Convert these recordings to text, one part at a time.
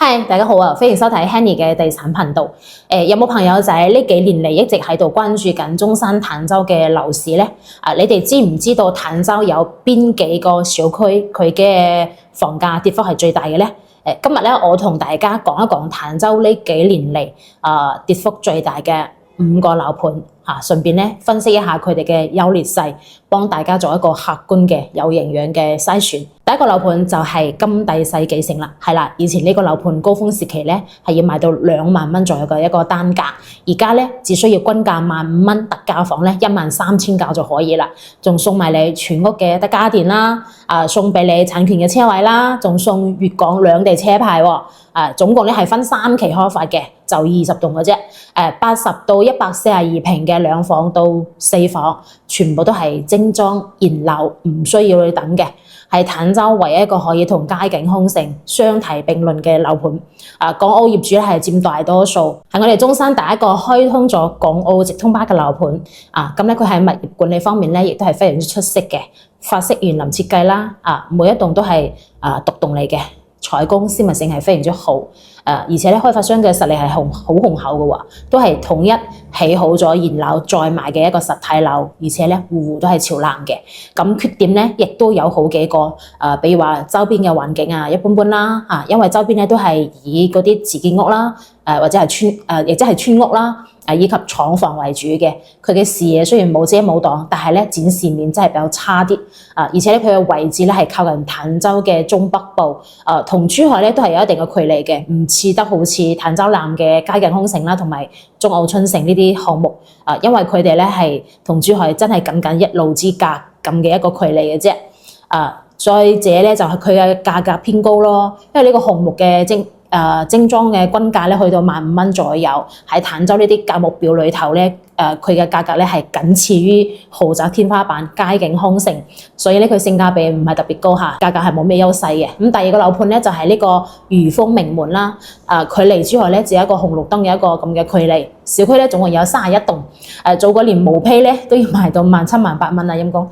嗨，大家好啊！歡迎收睇 Henny 嘅地產頻道。有冇朋友仔呢幾年嚟一直喺度關注緊中山坦洲嘅樓市呢？你哋知唔知道坦洲有邊幾個小區佢嘅房價跌幅係最大嘅呢？今日咧我同大家講一講坦洲呢幾年嚟跌幅最大嘅5個樓盤順便咧分析一下佢哋嘅優劣勢，幫大家做一個客觀嘅有營養嘅篩選。第一個樓盤就係金帝世紀城啦，係啦，以前呢個樓盤高峰時期咧係要賣到2萬蚊左右嘅一個單價，而家咧只需要均價15,000蚊，特價房咧13,000價就可以啦，仲送埋你全屋嘅得家電啦，送俾你產權嘅車位啦，仲送粵港兩地車牌喎，總共咧係分3期開發嘅，就20棟嘅啫，80到142平嘅2房到4房，全部都係精裝現樓，唔需要去等嘅。係坦洲唯一一個可以同佳景康城相提並論嘅樓盤。港澳業主咧係佔大多數，係我哋中山第一個開通咗港澳直通巴嘅樓盤。咁咧佢喺物業管理方面咧，亦都係非常之出色嘅，法式園林設計啦。每一棟都係獨棟嚟嘅，採光私密性係非常之好。而且咧開發商嘅實力係好雄厚嘅喎，都係統一起好咗現樓再賣嘅一個實體樓，而且咧戶戶都係朝南嘅。咁缺點咧亦都有好幾個，比如話周邊嘅環境一般般啦，因為周邊咧都係以嗰啲自建屋啦，或者係亦即係村屋啦，以及廠房為主嘅。佢嘅視野雖然冇遮冇擋，但係咧展示面真係比較差啲。而且咧佢嘅位置咧係靠近坦洲嘅中北部，同珠海咧都係有一定嘅距離嘅，唔似得好似坦洲南嘅佳景康城啦，同埋中澳春城呢啲項目。因為佢哋咧係同珠海真係僅一路之隔咁嘅一個距離嘅啫。再者咧就係佢嘅價格偏高咯，因為呢個項目嘅精裝嘅均價咧去到15,000蚊左右，喺坦洲呢啲價目表裏頭咧，佢嘅價格咧係僅次於豪宅天花板佳景康城，所以咧佢性價比唔係特別高嚇，價格係冇咩優勢嘅。咁第二個樓盤咧就係呢個裕豐名門啦，距離珠海咧只有一個紅綠燈嘅一個咁嘅距離，小區咧總共有31棟，早嗰年毛坯咧都要賣到17,000、18,000蚊啦，陰公。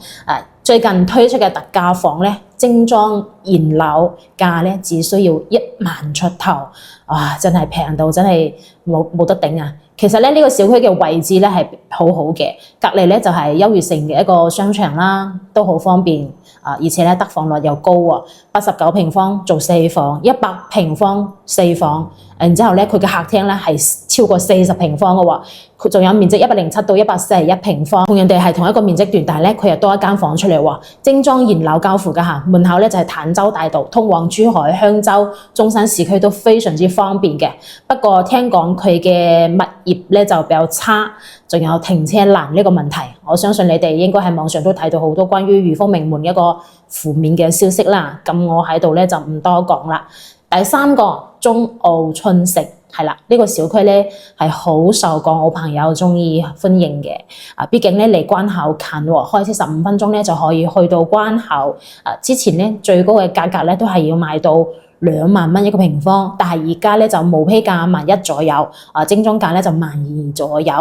最近推出嘅特價房咧，精裝現樓價咧只需要1萬出頭，哇！真係平到真係冇得頂啊！其實咧呢個小區嘅位置咧係好好嘅，隔離咧就係優越城嘅一個商場啦，都好方便。而且咧得房率又高喎，89平方做4房，100平方4房，然之後咧佢嘅客廳咧係超過40平方嘅喎，佢仲有面積107到141平方，同人哋係同一個面積段，但係咧佢又多一間房出嚟喎，精裝現樓交付嘅嚇，門口咧就係坦洲大道，通往珠海、香洲、中山市區都非常之方便嘅。不過聽講佢嘅物業咧就比較差，仲有停車難呢個問題。我相信你哋應該喺網上都睇到好多關於裕豐名門一個負面嘅消息啦，咁我喺度咧就唔多講啦。第三個中澳春城係啦，呢個小區咧係好受港澳朋友鍾意歡迎嘅。畢竟咧離關口近喎，開車15分鐘咧就可以去到關口。之前咧最高嘅價格咧都係要賣到2萬蚊一個平方，但係而家咧就毛坯價11,000左右，精裝價咧就12,000左右。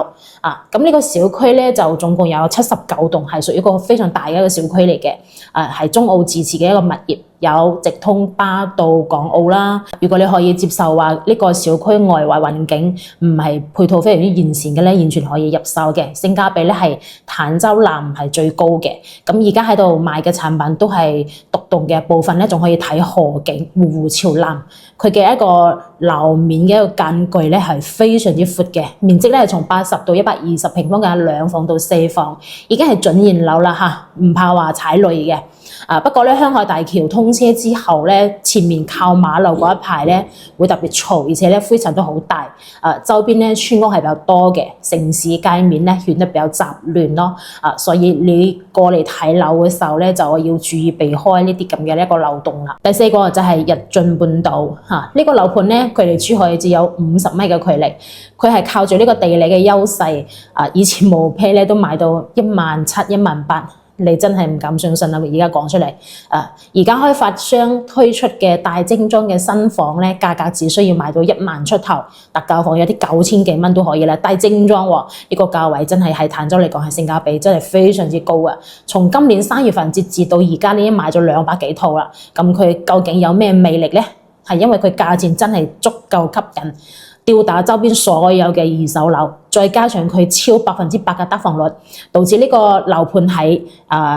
咁呢個小區咧就總共有79棟，係屬於一個非常大嘅一個小區嚟嘅。係中澳自持嘅一個物業，有直通巴到港澳啦。如果你可以接受話呢個小區外圍環境唔係配套非常之完善嘅咧，完全可以入手嘅。性價比咧係坦洲南係最高嘅。咁而家喺度賣嘅產品都係獨棟嘅，部分咧仲可以睇河景，戶戶朝南。佢嘅一個樓面嘅一個間距咧係非常之闊嘅，面積咧係從80到120平方嘅2房到4房，已經係準現樓啦嚇，唔怕話踩雷嘅。不過咧，香海大橋通車之後咧，前面靠馬路嗰一排咧會特別嘈，而且咧灰塵都好大。周邊咧村屋係比較多嘅，城市街面咧顯得比較雜亂咯。所以你過嚟睇樓嘅時候咧，就要注意避開呢啲咁嘅一個漏洞啦。第4個就係日進半島呢個樓盤咧，距離珠海只有50米嘅距離，佢係靠住呢個地理嘅優勢。以前毛坯咧都賣到17,000、18,000。你真係唔敢相信啦！而家講出嚟，而家開發商推出嘅大精裝嘅新房咧，價格只需要賣到1萬出頭，特價房有啲9,000幾蚊都可以啦。大精裝喎，呢個價位真係喺坦洲嚟講係性價比真係非常之高啊！從今年3月份截至到而家，已經賣咗200幾套啦。咁佢究竟有咩魅力咧？係因為佢價錢真係足夠吸引，吊打周邊所有嘅二手樓，再加上佢超100%嘅得房率，導致呢個樓盤喺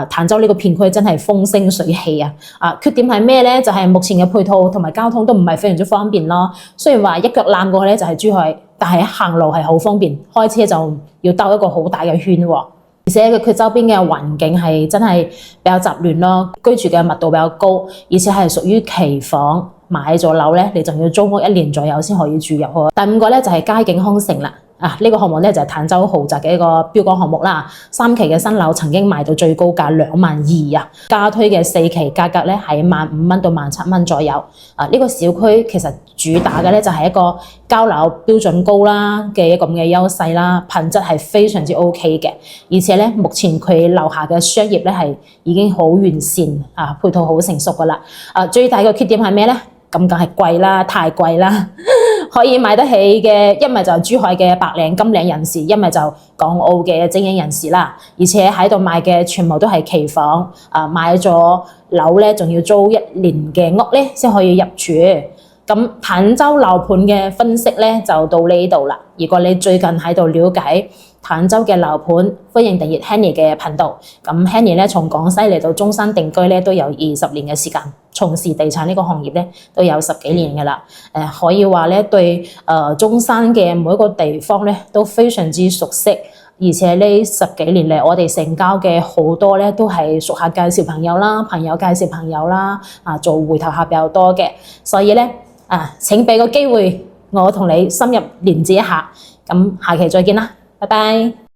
坦洲呢個片區真係風生水起啊！缺點係咩咧？就係目前嘅配套同埋交通都唔係非常之方便咯。雖然話一腳攬過去咧就係珠海，但係行路係好方便，開車就要兜一個好大嘅圈喎。而且佢周邊嘅環境係真係比較雜亂咯，居住嘅密度比較高，而且係屬於期房。買咗樓咧，你就要租屋1年左右先可以住入去。第5個咧就係佳景康城啦。呢個項目咧就係坦洲豪宅嘅一個標杆項目啦。3期嘅新樓曾經賣到最高價22000啊，加推嘅4期價格咧係15000蚊到17000蚊左右。呢個小區其實主打嘅咧就係一個交樓標準高啦嘅一個咁嘅優勢啦，品質係非常之 OK 嘅，而且咧目前佢樓下嘅商業咧係已經好完善配套好成熟噶啦。最大嘅缺點係咩咧？咁梗係貴啦，太貴啦！可以買得起嘅，一咪就珠海嘅白領金領人士，一咪就港澳嘅精英人士啦。而且喺度賣嘅全部都係期房，買咗樓咧，仲要租1年嘅屋咧，先可以入住。咁坦洲樓盤嘅分析咧就到呢度啦。如果你最近喺度了解坦洲嘅樓盤，歡迎訂閱 Henny 嘅頻道。咁 Henny 咧從廣西嚟到中山定居咧都有20年嘅時間，從事地產呢個行業咧都有10幾年㗎啦。可以話咧對中山嘅每一個地方咧都非常之熟悉，而且呢10幾年嚟我哋成交嘅好多咧都係熟客介紹朋友啦，朋友介紹朋友啦，做回頭客比較多嘅，所以咧請俾個機會我同你深入連接一下。咁下期再見啦，拜拜。